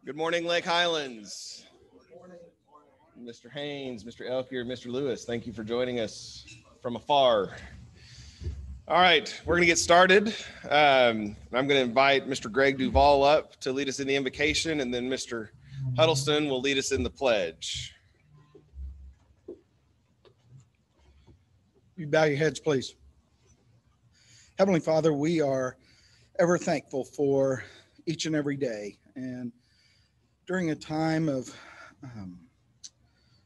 Good morning, Lake Highlands. Mr. Haynes, Mr. Elkier, Mr. Lewis, thank you for joining us from afar. All right, we're going to get started. I'm going to invite Mr. Greg Duval up to lead us in the invocation, and then Mr. Huddleston will lead us in the pledge. You bow your heads, please. Heavenly Father, we are ever thankful for each and every day. And during a time of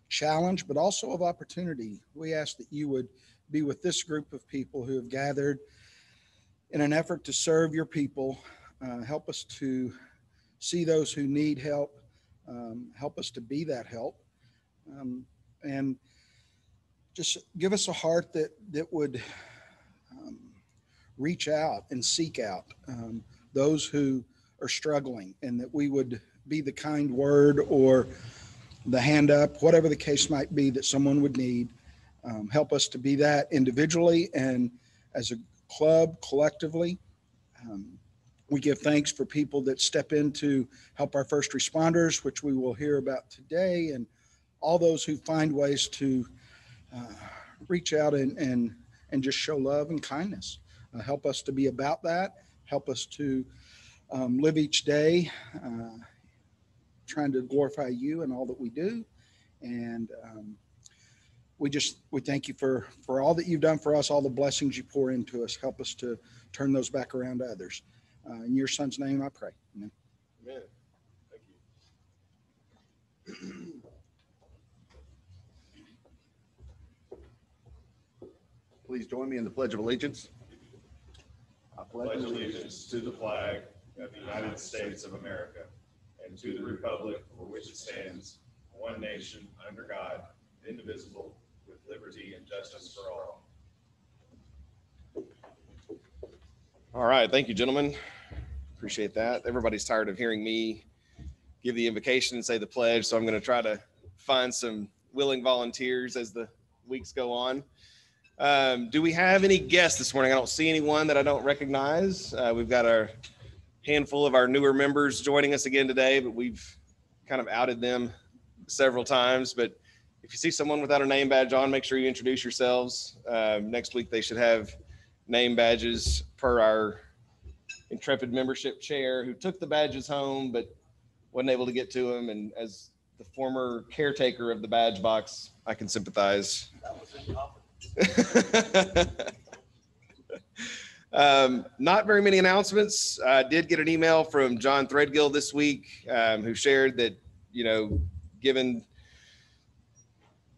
challenge, but also of opportunity, we ask that you would be with this group of people who have gathered in an effort to serve your people. Help us to see those who need help. Help us to be that help. And just give us a heart that would reach out and seek out those who are struggling, and that we would be the kind word or the hand up, whatever the case might be that someone would need. Help us to be that individually and as a club collectively. We give thanks for people that step in to help our first responders, which we will hear about today, and all those who find ways to reach out and just show love and kindness. Help us to be about that. Help us to live each day trying to glorify you in all that we do. And we thank you for all that you've done for us, all the blessings you pour into us. Help us to turn those back around to others. In your son's name I pray. Amen. Amen. Thank you. Please join me in the Pledge of Allegiance. I pledge allegiance to the flag of the United States of America and to the republic for which it stands, one nation, under God, indivisible, with liberty and justice for all. All right, thank you, gentlemen. Appreciate that. Everybody's tired of hearing me give the invocation and say the pledge, so I'm going to try to find some willing volunteers as the weeks go on. Do we have any guests this morning? I don't see anyone that I don't recognize. We've got a handful of our newer members joining us again today, but we've kind of outed them several times. But if you see someone without a name badge on, make sure you introduce yourselves. Next week, they should have name badges per our intrepid membership chair who took the badges home but wasn't able to get to them. And as the former caretaker of the badge box, I can sympathize. Not very many announcements. I did get an email from John Threadgill this week, who shared that, given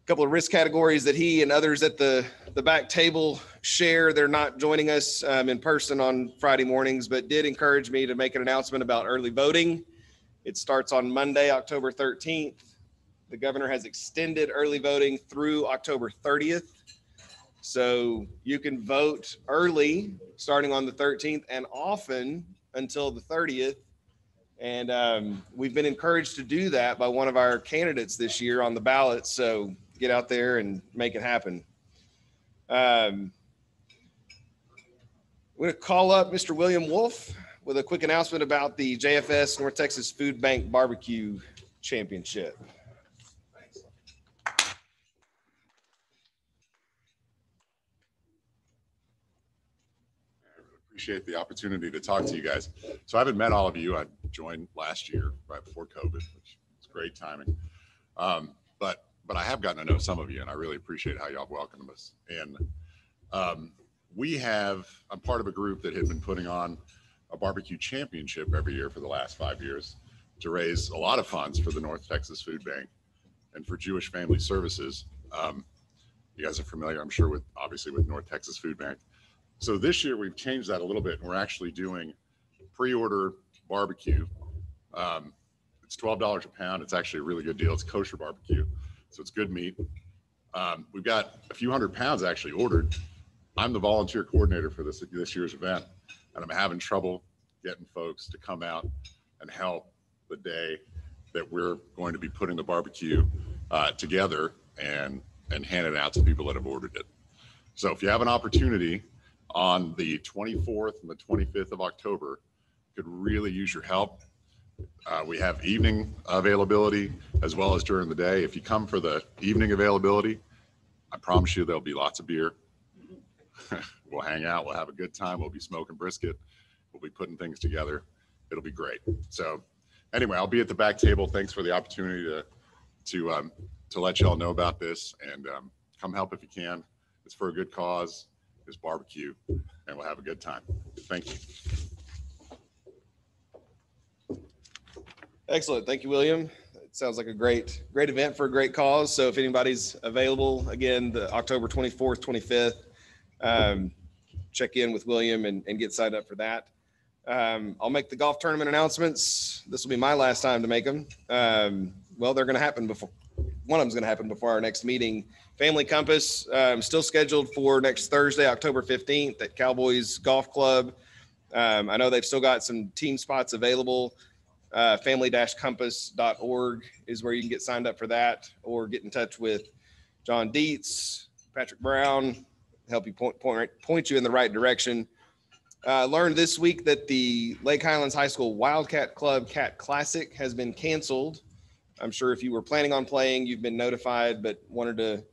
a couple of risk categories that he and others at the back table share, they're not joining us in person on Friday mornings, but did encourage me to make an announcement about early voting. It starts on Monday, October 13th. The governor has extended early voting through October 30th. So you can vote early starting on the 13th and often until the 30th. And we've been encouraged to do that by one of our candidates this year on the ballot. So get out there and make it happen. I'm going to call up Mr. William Wolf with a quick announcement about the JFS North Texas Food Bank Barbecue Championship. Appreciate the opportunity to talk to you guys. So I haven't met all of you. I joined last year right before COVID, which is great timing. But I have gotten to know some of you, and I really appreciate how y'all welcomed us. And I'm part of a group that had been putting on a barbecue championship every year for the last 5 years to raise a lot of funds for the North Texas Food Bank and for Jewish Family Services. You guys are familiar, I'm sure, obviously with North Texas Food Bank. So this year we've changed that a little bit, and we're actually doing pre-order barbecue. It's $12 a pound. It's actually a really good deal. It's kosher barbecue, so it's good meat. We've got a few hundred pounds actually ordered. I'm the volunteer coordinator for this year's event, and I'm having trouble getting folks to come out and help the day that we're going to be putting the barbecue together and hand it out to people that have ordered it. So if you have an opportunity on the 24th and the 25th of October, could really use your help. We have evening availability as well as during the day. If you come for the evening availability, I promise you there'll be lots of beer. We'll hang out. We'll have a good time. We'll be smoking brisket. We'll be putting things together. It'll be great. So anyway, I'll be at the back table. Thanks for the opportunity to let y'all know about this, and come help if you can. It's for a good cause. It's barbecue, and we'll have a good time. Thank you. Excellent. Thank you, William. It sounds like a great event for a great cause. So if anybody's available, again, the October 24th, 25th, check in with William and get signed up for that. I'll make the golf tournament announcements. This will be my last time to make them. Well, they're going to happen before, one of them's going to happen before our next meeting. Family Compass, still scheduled for next Thursday, October 15th at Cowboys Golf Club. I know they've still got some team spots available. Family-compass.org is where you can get signed up for that, or get in touch with John Dietz, Patrick Brown, help you point you in the right direction. Learned this week that the Lake Highlands High School Wildcat Club Cat Classic has been canceled. I'm sure if you were planning on playing, you've been notified, but wanted to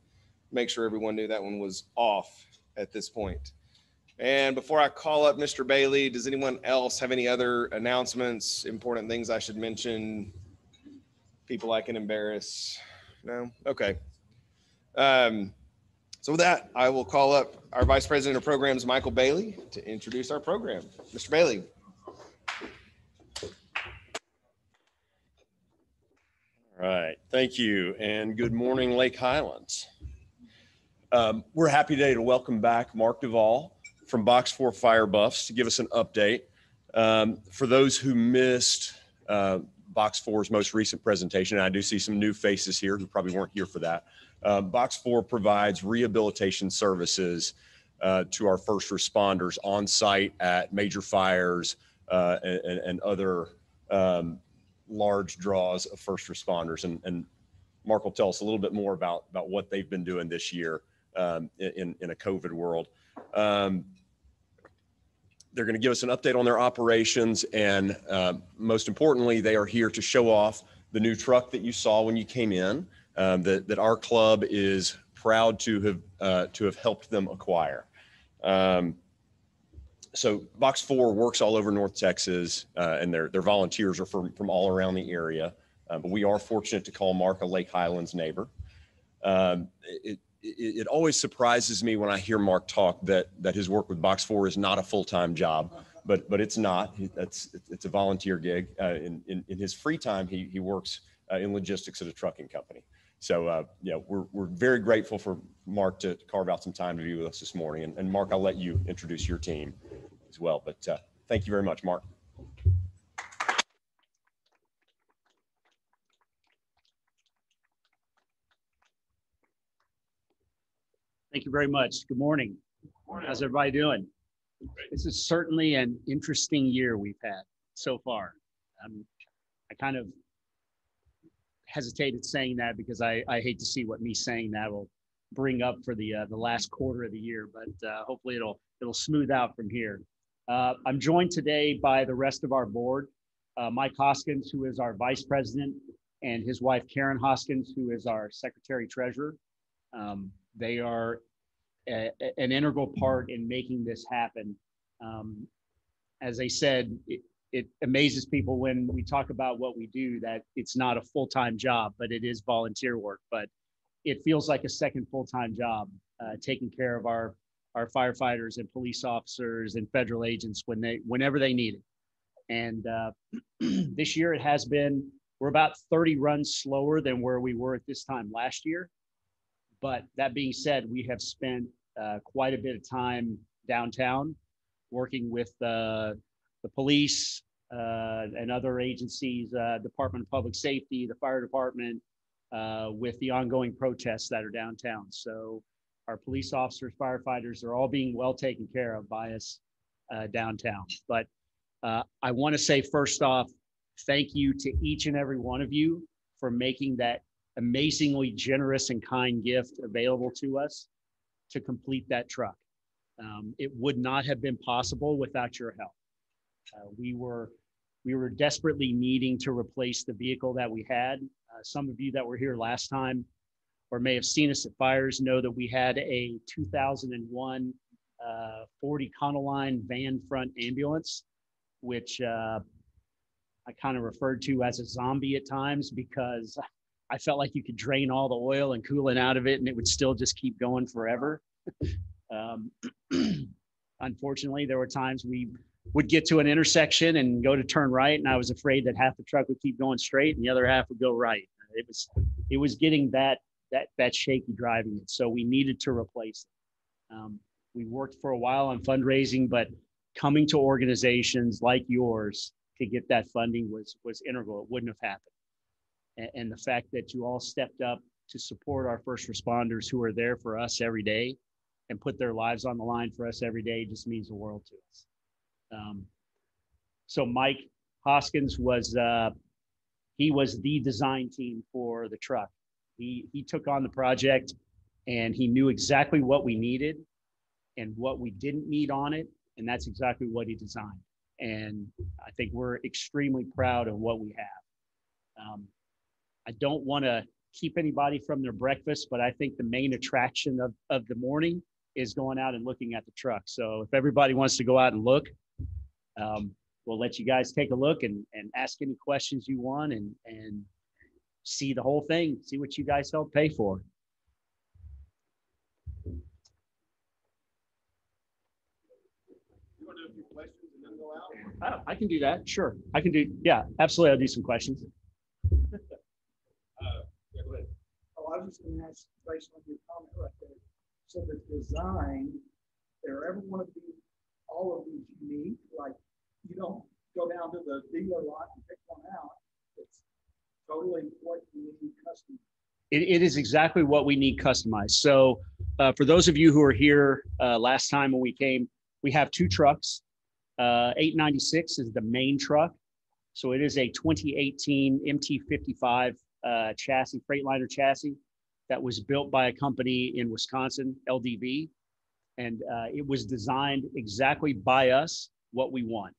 make sure everyone knew that one was off at this point. And before I call up Mr. Bailey, does anyone else have any other announcements, important things I should mention, people I can embarrass? No? Okay. So with that, I will call up our Vice President of Programs, Michael Bailey, to introduce our program. Mr. Bailey. All right. Thank you. And good morning, Lake Highlands. We're happy today to welcome back Mark Duval from Box 4 Fire Buffs to give us an update. For those who missed Box 4's most recent presentation, and I do see some new faces here who probably weren't here for that. Box 4 provides rehabilitation services to our first responders on site at major fires and other large draws of first responders. And Mark will tell us a little bit more about what they've been doing this year in a COVID world. They're going to give us an update on their operations, and most importantly, they are here to show off the new truck that you saw when you came in, that our club is proud to have helped them acquire. So Box 4 works all over North Texas, and their volunteers are from all around the area. But we are fortunate to call Mark a Lake Highlands neighbor. It always surprises me when I hear Mark talk that his work with Box 4 is not a full-time job, but it's not. It's a volunteer gig. In his free time, he works in logistics at a trucking company. So yeah, we're very grateful for Mark to carve out some time to be with us this morning. And Mark, I'll let you introduce your team as well. But thank you very much, Mark. Thank you very much. Good morning. How's everybody doing? This is certainly an interesting year we've had so far. I kind of hesitated saying that because I hate to see what me saying that will bring up for the last quarter of the year, but hopefully it'll smooth out from here. I'm joined today by the rest of our board, Mike Hoskins, who is our vice president, and his wife, Karen Hoskins, who is our secretary treasurer. They are an integral part in making this happen. As I said, it amazes people when we talk about what we do, that it's not a full-time job, but it is volunteer work. But it feels like a second full-time job, taking care of our firefighters and police officers and federal agents whenever they need it. And this year it has been, we're about 30 runs slower than where we were at this time last year. But that being said, we have spent quite a bit of time downtown working with the police and other agencies, Department of Public Safety, the fire department, with the ongoing protests that are downtown. So our police officers, firefighters are all being well taken care of by us downtown. But I want to say first off, thank you to each and every one of you for making that amazingly generous and kind gift available to us to complete that truck. It would not have been possible without your help. We were we were desperately needing to replace the vehicle that we had. Some of you that were here last time or may have seen us at fires know that we had a 2001 40 Econoline van front ambulance, which I kind of referred to as a zombie at times because I felt like you could drain all the oil and coolant out of it and it would still just keep going forever. Unfortunately, there were times we would get to an intersection and go to turn right, and I was afraid that half the truck would keep going straight and the other half would go right. It was getting that shaky driving it, so we needed to replace it. We worked for a while on fundraising, but coming to organizations like yours to get that funding was integral. It wouldn't have happened. And the fact that you all stepped up to support our first responders who are there for us every day and put their lives on the line for us every day just means the world to us. So Mike Hoskins was the design team for the truck. He took on the project and he knew exactly what we needed and what we didn't need on it. And that's exactly what he designed. And I think we're extremely proud of what we have. I don't want to keep anybody from their breakfast, but I think the main attraction of the morning is going out and looking at the truck. So if everybody wants to go out and look, we'll let you guys take a look and ask any questions you want and see the whole thing, see what you guys helped pay for. You want to do a few questions and then go out? I can do that. Sure. I can do. Yeah, absolutely. I'll do some questions. Yeah, go ahead. Oh, I was just going to ask, based on your comment right there. So the design, they're ever going to be all of these unique? Like, you don't go down to the dealer lot and pick one out. It's totally what you need custom. It is exactly what we need customized. So for those of you who were here last time when we came, we have two trucks. 896 is the main truck. So it is a 2018 MT55 chassis, Freightliner chassis that was built by a company in Wisconsin, LDV. And it was designed exactly by us, what we want.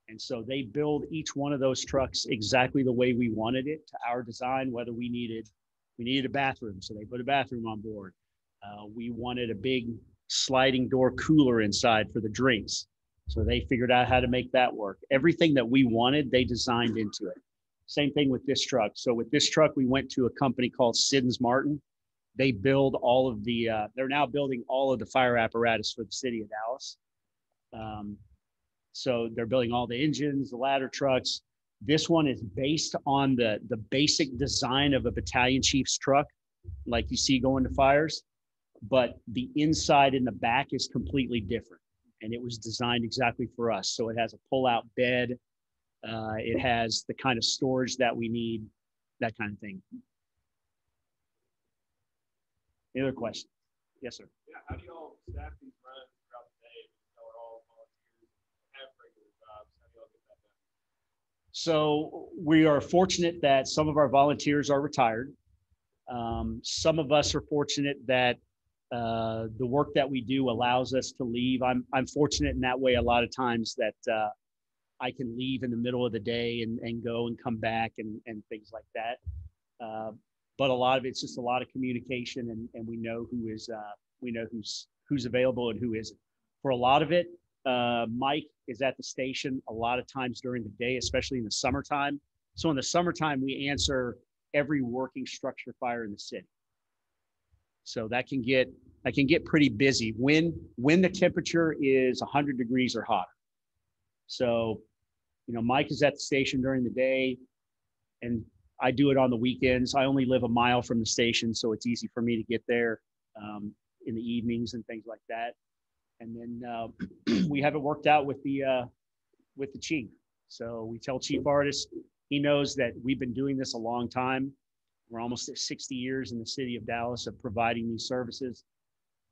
And so they build each one of those trucks exactly the way we wanted it to our design, whether we needed a bathroom. So they put a bathroom on board. We wanted a big sliding door cooler inside for the drinks. So they figured out how to make that work. Everything that we wanted, they designed into it. Same thing with this truck. So with this truck, we went to a company called Siddons Martin. They build all of the, they're now building all of the fire apparatus for the city of Dallas. So they're building all the engines, the ladder trucks. This one is based on the basic design of a battalion chief's truck, like you see going to fires, but the inside and the back is completely different. And it was designed exactly for us. So it has a pull-out bed. It has the kind of storage that we need, that kind of thing. Any other questions? Yes, sir. Yeah, how do y'all staff these runs throughout the day? Y'all are all volunteers, have regular jobs. How do y'all get that done? So we are fortunate that some of our volunteers are retired. Some of us are fortunate that the work that we do allows us to leave. I'm fortunate in that way a lot of times that I can leave in the middle of the day and go and come back and things like that. But a lot of it's just a lot of communication and we know who's available and who isn't. For a lot of it, Mike is at the station a lot of times during the day, especially in the summertime. So in the summertime, we answer every working structure fire in the city. So that can get pretty busy when the temperature is 100 degrees or hotter. So, Mike is at the station during the day and I do it on the weekends. I only live a mile from the station, so it's easy for me to get there in the evenings and things like that. And then we have it worked out with the chief. So we tell Chief Artist, he knows that we've been doing this a long time. We're almost at 60 years in the city of Dallas of providing these services.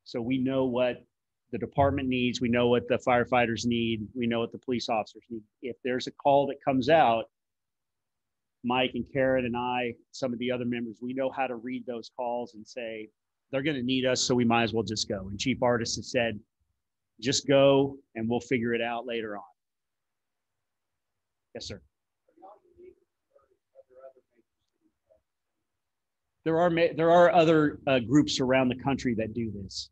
So we know what the department needs. We know what the firefighters need. We know what the police officers need. If there's a call that comes out, Mike and Karen and I, some of the other members, we know how to read those calls and say, they're going to need us, so we might as well just go. And Chief Artist has said, just go and we'll figure it out later on. Yes, sir. There are other groups around the country that do this.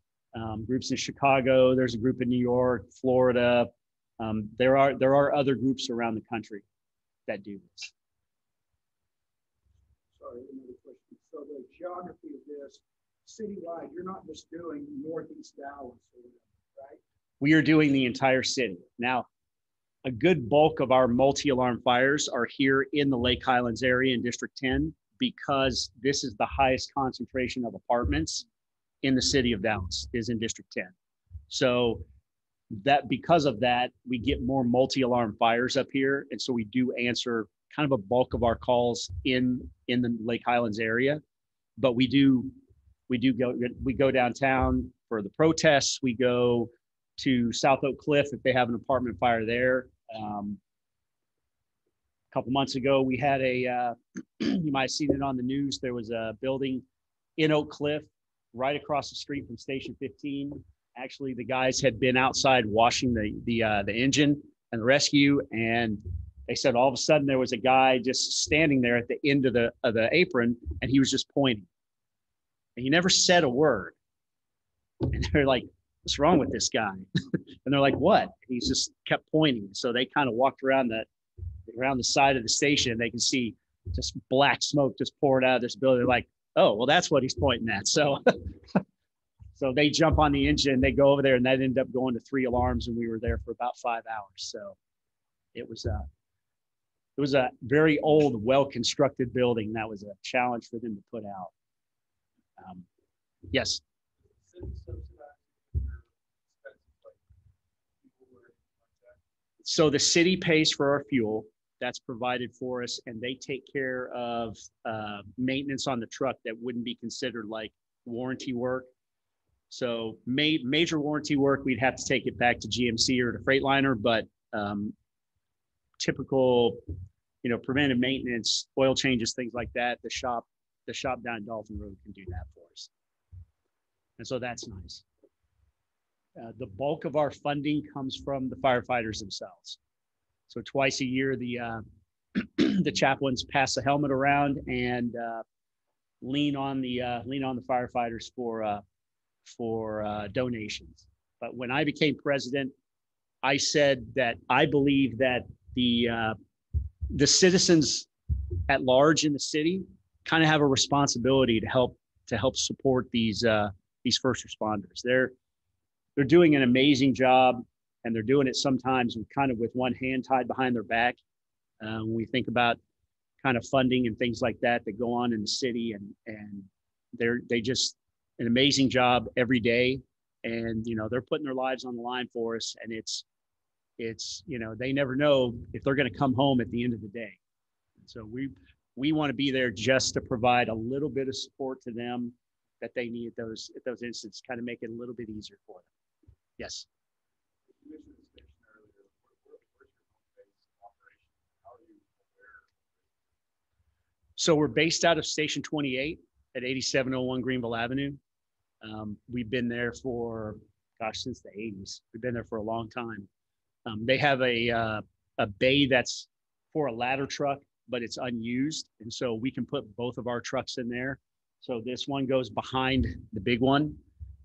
Groups in Chicago. There's a group in New York, Florida. There are other groups around the country that do this. Sorry, another question. So the geography of this, citywide, you're not just doing Northeast Dallas, right? We are doing the entire city. Now, a good bulk of our multi-alarm fires are here in the Lake Highlands area in District 10 because this is the highest concentration of apartments in the city of Dallas is in District 10. So that because of that, we get more multi-alarm fires up here. And so we do answer kind of a bulk of our calls in the Lake Highlands area, but we go downtown for the protests. We go to South Oak Cliff if they have an apartment fire there. A couple months ago, we had you might have seen it on the news. There was a building in Oak Cliff right across the street from Station 15. Actually, the guys had been outside washing the engine and the rescue, and they said all of a sudden there was a guy just standing there at the end of the apron, and he was just pointing. And he never said a word. And they're like, "What's wrong with this guy?" And they're like, "What?" And he just kept pointing. So they kind of walked around the side of the station, and they can see just black smoke just poured out of this building. They're like, "Oh, well, that's what he's pointing at." So, so they jump on the engine, they go over there, and that ended up going to 3 alarms, and we were there for about 5 hours. So it was a very old, well-constructed building. That was a challenge for them to put out. Yes. So the city pays for our fuel. That's provided for us, and they take care of maintenance on the truck that wouldn't be considered like warranty work. So major warranty work, we'd have to take it back to GMC or to Freightliner, but typical, preventive maintenance, oil changes, things like that, the shop down Dolphin Road can do that for us. And so that's nice. The bulk of our funding comes from the firefighters themselves. So twice a year, the chaplains pass the helmet around and lean on the firefighters for donations. But when I became president, I said that I believe that the citizens at large in the city kind of have a responsibility to help support these first responders. They're doing an amazing job, and they're doing it sometimes with one hand tied behind their back. When we think about kind of funding and things like that go on in the city, and they just an amazing job every day, and they're putting their lives on the line for us, and it's they never know if they're going to come home at the end of the day. So we want to be there just to provide a little bit of support to them that they need at those instances, kind of make it a little bit easier for them. Yes. So we're based out of Station 28 at 8701 Greenville Avenue. We've been there for, since the 80s. We've been there for a long time. They have a bay that's for a ladder truck, but it's unused. And so we can put both of our trucks in there. So this one goes behind the big one.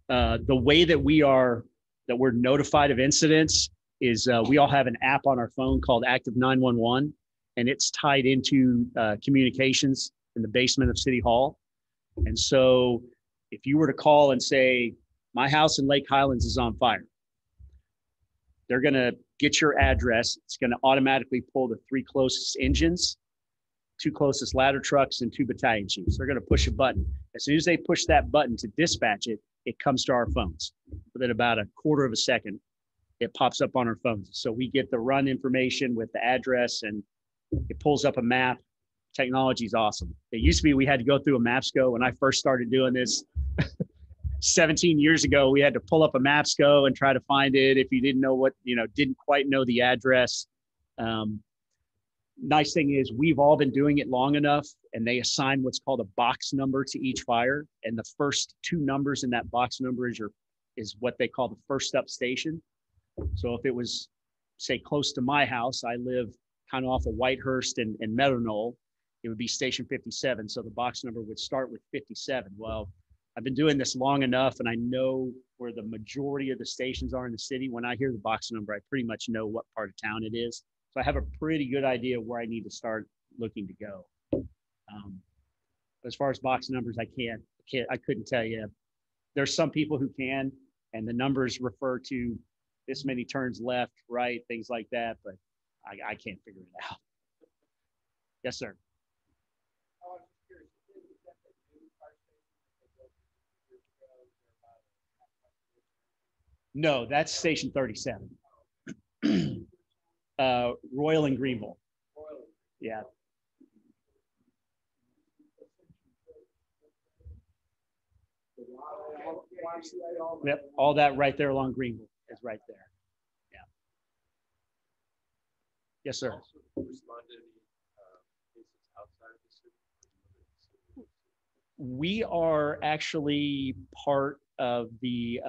The way that we're notified of incidents is we all have an app on our phone called Active 911, and it's tied into communications in the basement of City Hall. And so if you were to call and say, my house in Lake Highlands is on fire, they're going to get your address. It's going to automatically pull the 3 closest engines, 2 closest ladder trucks, and 2 battalion chiefs. They're going to push a button. As soon as they push that button to dispatch it, it comes to our phones. Within about a quarter of a second, it pops up on our phones. So we get the run information with the address, and it pulls up a map. Technology is awesome. It used to be we had to go through a MapsCo. When I first started doing this 17 years ago, we had to pull up a MapsCo and try to find it if you didn't quite know the address. Nice thing is we've all been doing it long enough, and they assign what's called a box number to each fire. And the first 2 numbers in that box number is what they call the first up station. So if it was, say, close to my house, I live kind of off of Whitehurst and Meadow Knoll, it would be station 57. So the box number would start with 57. Well, I've been doing this long enough and I know where the majority of the stations are in the city. When I hear the box number, I pretty much know what part of town it is. So I have a pretty good idea of where I need to start looking to go. As far as box numbers, I couldn't tell you. There's some people who can, and the numbers refer to this many turns left, right, things like that, but I can't figure it out. Yes, sir. No, that's station 37. Royal and Greenville. Yeah. Yep, all that right there along Greenville is right there. Yeah. Yes, sir. We are actually part of the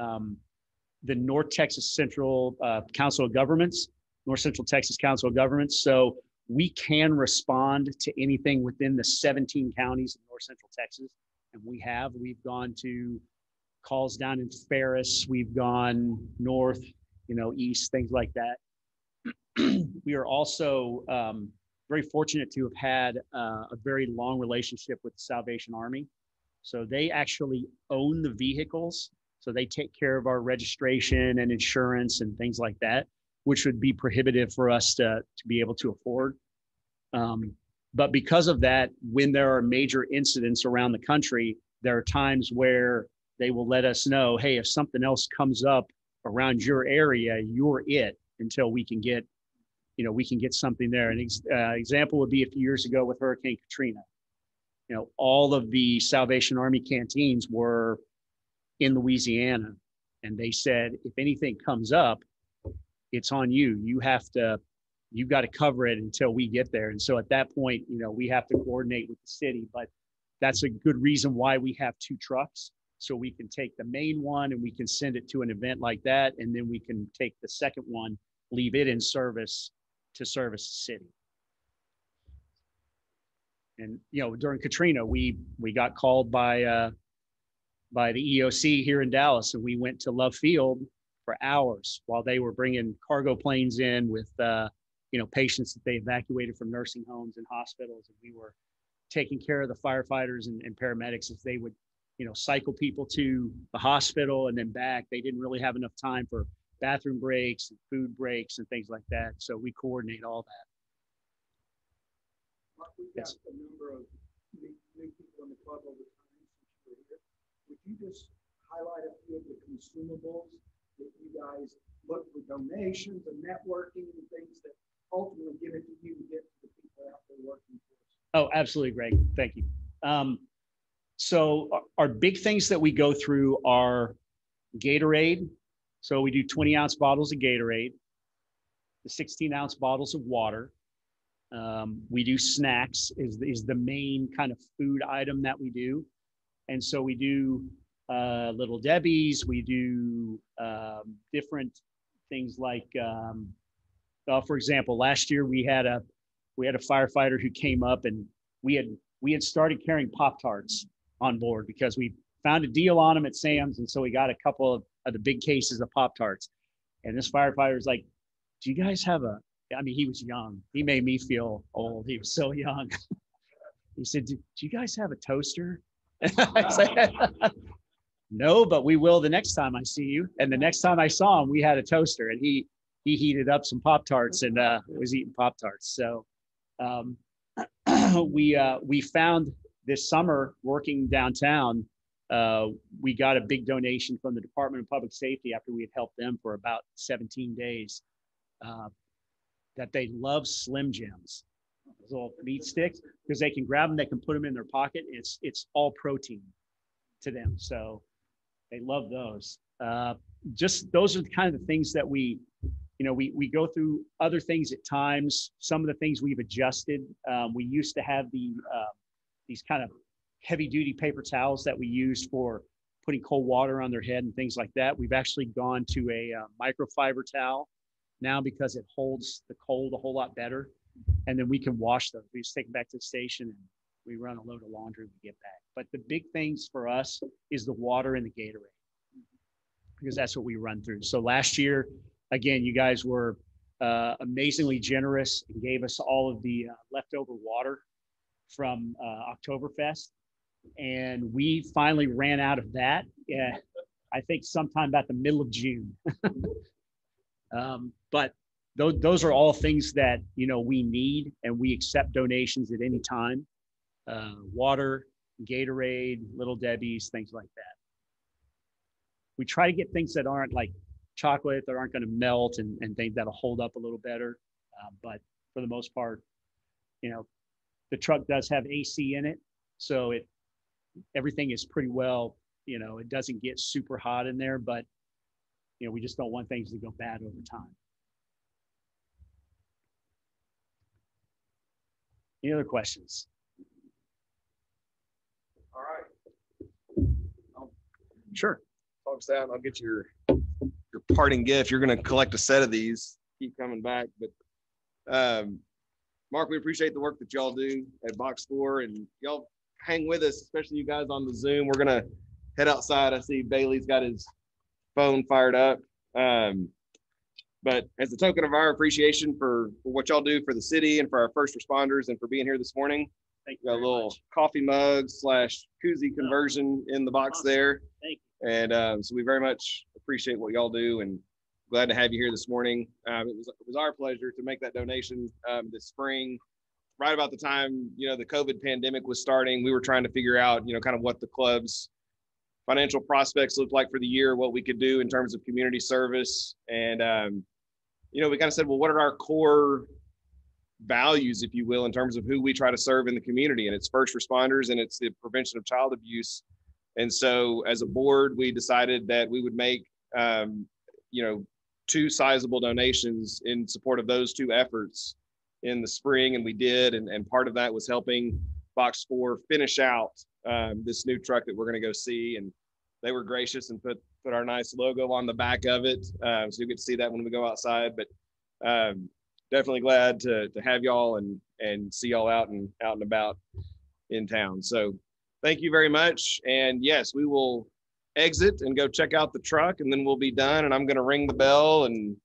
North Texas Central Council of Governments, North Central Texas Council of Governments. So we can respond to anything within the 17 counties in North Central Texas. And we've gone to calls down in Ferris. We've gone north, east, things like that. We are also very fortunate to have had a very long relationship with the Salvation Army. So they actually own the vehicles. So they take care of our registration and insurance and things like that, which would be prohibitive for us to be able to afford. But because of that, when there are major incidents around the country, there are times where they will let us know, hey, if something else comes up around your area, you're it until we can get something there. An example would be a few years ago with Hurricane Katrina. All of the Salvation Army canteens were in Louisiana, and they said, if anything comes up, it's on you. You've got to cover it until we get there. And so at that point, we have to coordinate with the city, but that's a good reason why we have 2 trucks. So we can take the main one and we can send it to an event like that. And then we can take the second one, leave it in service to service the city. And, during Katrina, we got called by the EOC here in Dallas, and we went to Love Field for hours while they were bringing cargo planes in with, patients that they evacuated from nursing homes and hospitals. And we were taking care of the firefighters and paramedics as they would, cycle people to the hospital and then back. They didn't really have enough time for bathroom breaks and food breaks and things like that. So we coordinate all that. Mark, we've got a number of new people in the club over time since you were here. Would you just highlight a few of the consumables that you guys look for, donations and networking and things that ultimately give it to you to get to the people out there working for us? Oh, absolutely, Greg. Thank you. So our big things that we go through are Gatorade. So we do 20-ounce bottles of Gatorade, the 16-ounce bottles of water. We do snacks is the main kind of food item that we do. And so we do Little Debbie's. We do different things like, for example, last year we had a firefighter who came up, and we had started carrying Pop-Tarts on board because we found a deal on them at Sam's. And so we got a couple of the big cases of Pop-Tarts. And this firefighter was like, do you guys have he was young. He made me feel old. He was so young. He said, do you guys have a toaster? I said, no, but we will the next time I see you. And the next time I saw him, we had a toaster, and he heated up some Pop-Tarts and was eating Pop-Tarts. So we found this summer working downtown, we got a big donation from the Department of Public Safety after we had helped them for about 17 days, that they love Slim Jims, those little meat sticks, because they can grab them, they can put them in their pocket. It's all protein to them. So they love those. Just those are the kind of the things that we go through other things at times. Some of the things we've adjusted. We used to have these kind of heavy duty paper towels that we used for putting cold water on their head and things like that. We've actually gone to a microfiber towel now because it holds the cold a whole lot better. and then we can wash those. We just take them back to the station and we run a load of laundry, we get back. But the big things for us is the water and the Gatorade, because that's what we run through. So last year, again, you guys were amazingly generous and gave us all of the leftover water from Oktoberfest. And we finally ran out of that. Yeah, I think sometime about the middle of June. But those are all things that, you know, we need, and we accept donations at any time. Water, Gatorade, Little Debbie's, things like that. We try to get things that aren't like chocolate, that aren't going to melt, and things that'll hold up a little better. But for the most part, you know, the truck does have AC in it, so everything is pretty well, you know, it doesn't get super hot in there, but, you know, we just don't want things to go bad over time. Any other questions? All right. Sure. Folks out, I'll get your parting gift. You're going to collect a set of these. Keep coming back. But Mark, we appreciate the work that y'all do at Box 4, and y'all hang with us, especially you guys on the Zoom. We're going to head outside. I see Bailey's got his phone fired up. But as a token of our appreciation for what y'all do for the city and for our first responders and for being here this morning, Thank you. got a little coffee mug / koozie conversion in the box there. Thank you. And so we very much appreciate what y'all do, and glad to have you here this morning. It was our pleasure to make that donation this spring, right about the time, you know, the COVID pandemic was starting. We were trying to figure out, you know, kind of what the club's financial prospects looked like for the year, what we could do in terms of community service. And, you know, we kind of said, well, what are our core values, if you will, in terms of who we try to serve in the community? And it's first responders, and it's the prevention of child abuse. And so as a board, we decided that we would make, you know, 2 sizable donations in support of those 2 efforts in the spring. And we did. And part of that was helping Box 4 finish out this new truck that we're going to go see. And they were gracious and put our nice logo on the back of it. So you'll get to see that when we go outside. But definitely glad to have y'all and see y'all out and about in town. So thank you very much. And yes, we will exit and go check out the truck, and then we'll be done. And I'm going to ring the bell and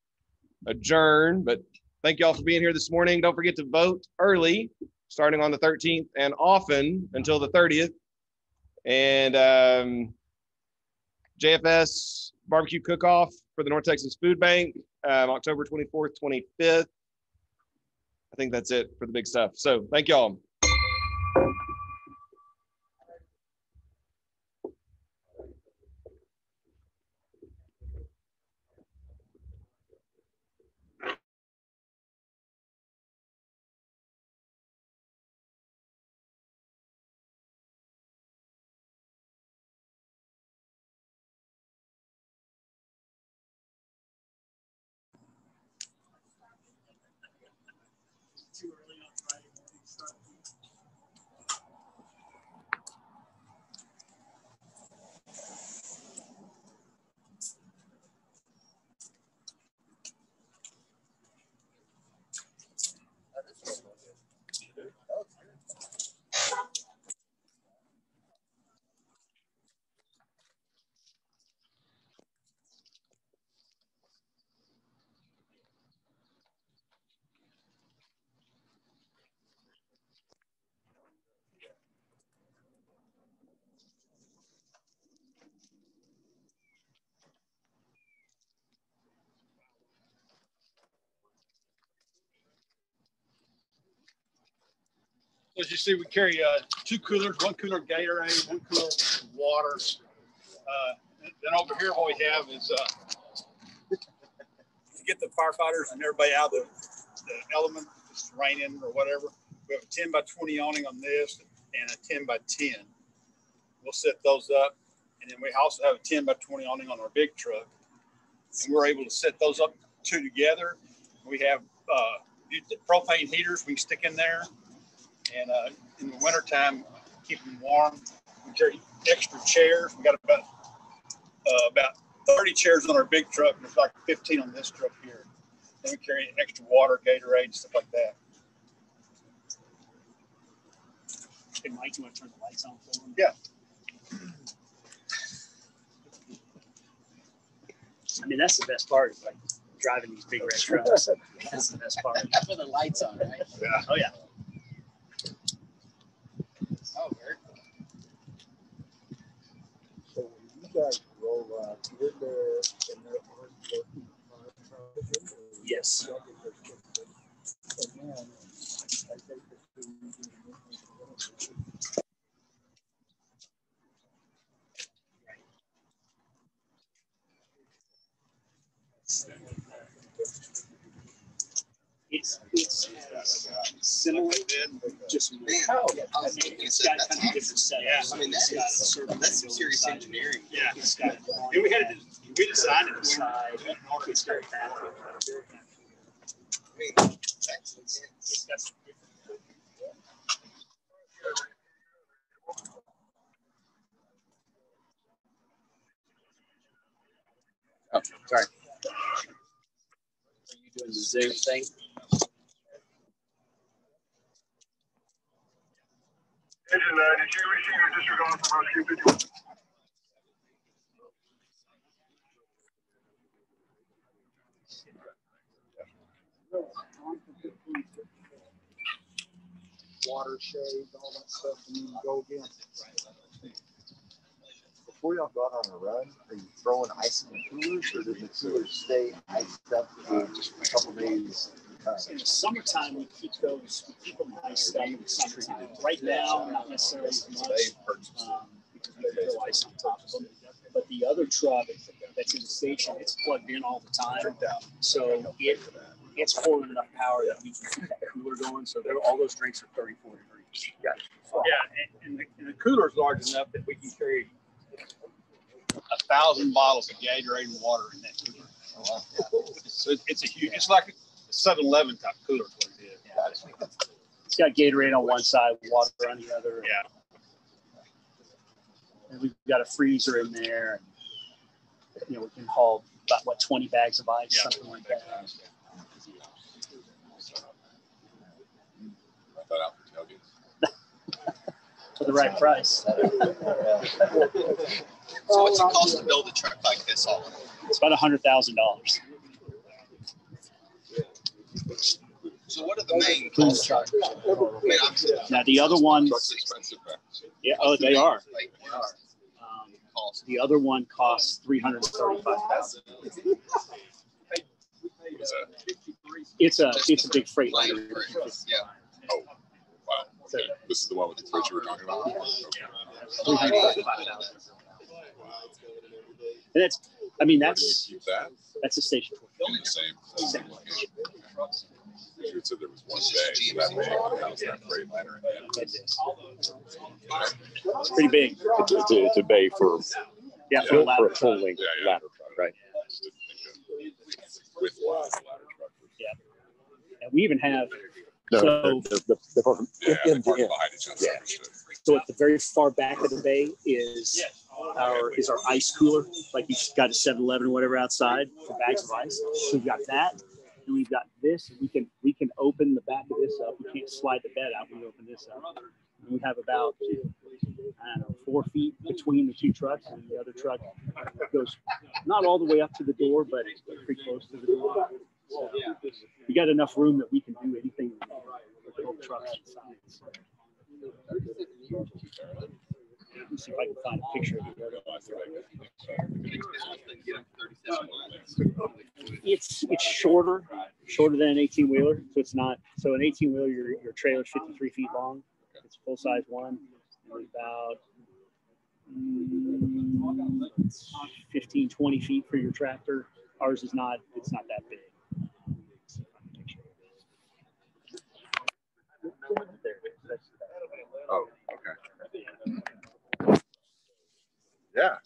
adjourn. But thank y'all for being here this morning. Don't forget to vote early, starting on the 13th and often until the 30th. And JFS barbecue cook-off for the North Texas Food Bank, October 24th, 25th. I think that's it for the big stuff. So thank y'all. Too early on Friday morning start. As you see, we carry 2 coolers, 1 cooler Gatorade, 1 cooler water. Then over here, what we have is to get the firefighters and everybody out of the element, if it's raining or whatever. We have a 10 by 20 awning on this and a 10 by 10. We'll set those up. And then we also have a 10 by 20 awning on our big truck. And we're able to set those up 2 together. We have propane heaters we can stick in there. And in the wintertime, keep them warm. We carry extra chairs. We got about 30 chairs on our big truck. There's like 15 on this truck here. Then we carry extra water, Gatorade, stuff like that. Hey, Mike, you want to turn the lights on for him? Yeah. I mean, that's the best part, like driving these big red trucks. That's the best part. Put the lights on, right? Yeah. Oh, yeah. Oh, Bert. So when you guys roll out, you're there and they're on Yes. and then I take the food. It's similar, just more. It's got kind of different setups. Yeah, I mean, It's got a certain that's some serious side. engineering. Yeah. It's got And we had to, we designed it. side. It's got that. I mean, that's intense. It's got some Oh, sorry. Are you doing the Zoom thing? Engine, did you receive your disregard from rescue video? Watershed, all that stuff, and then go again. Before y'all go out on a run, are you throwing ice in the coolers, or does the coolers stay iced up for just a couple days? In the summertime, we keep them iced up in the summertime. Right now, not necessarily as much, because we throw ice on top of them. But the other truck that's in the station, it's plugged in all the time. So it's pulling enough power that we can keep the cooler going. So all those drinks are 34 degrees. Yeah, and the cooler's large enough that we can carry 1,000 bottles of Gatorade and water in that cooler. Oh, wow. So it's a huge, it's like a 7-Eleven type cooler is what it is. It's got Gatorade on one side, water on the other. Yeah. And we've got a freezer in there. And, we can haul about 20 bags of ice, something like that. That out for tailgates. For the right price. So what's it cost to build a truck like this all? It's about $100,000. So what are the main costs? I mean, obviously, Now the other one, Truck's expensive, man. yeah, oh, they are. like, Um, the other one costs $335,000. What is that? It's a big freight liner. Yeah. Oh, wow. Okay. This is the one with the fridge you were talking about? Okay. $335,000. And that's, I mean, Where do you keep that? that's a station. In the same location. You said there was one day that day house that freight liner. It's pretty big. It's a bay for For a ladder for a truck. full length Yeah. ladder truck, right? I just didn't think that with ladder truck. And we even have, No, so, the parking Yeah, in they park the behind each other. Yeah. Understood. so at the very far back of the bay is our ice cooler. Like you've got a 7-Eleven or whatever outside for bags of ice. So we've got that. And we've got this. We can open the back of this up. We can't slide the bed out. We open this up. And we have about, 4 feet between the two trucks, and the other truck goes not all the way up to the door, but pretty close to the door. So we got enough room that we can do anything with both trucks inside. So. Let me see if I can find a picture of it. It's shorter than an 18-wheeler. So it's not, so an 18-wheeler, your trailer is 53 feet long. It's a full-size one. And about 15, 20 feet for your tractor. Ours is not, it's not that big. Oh, okay. Yeah.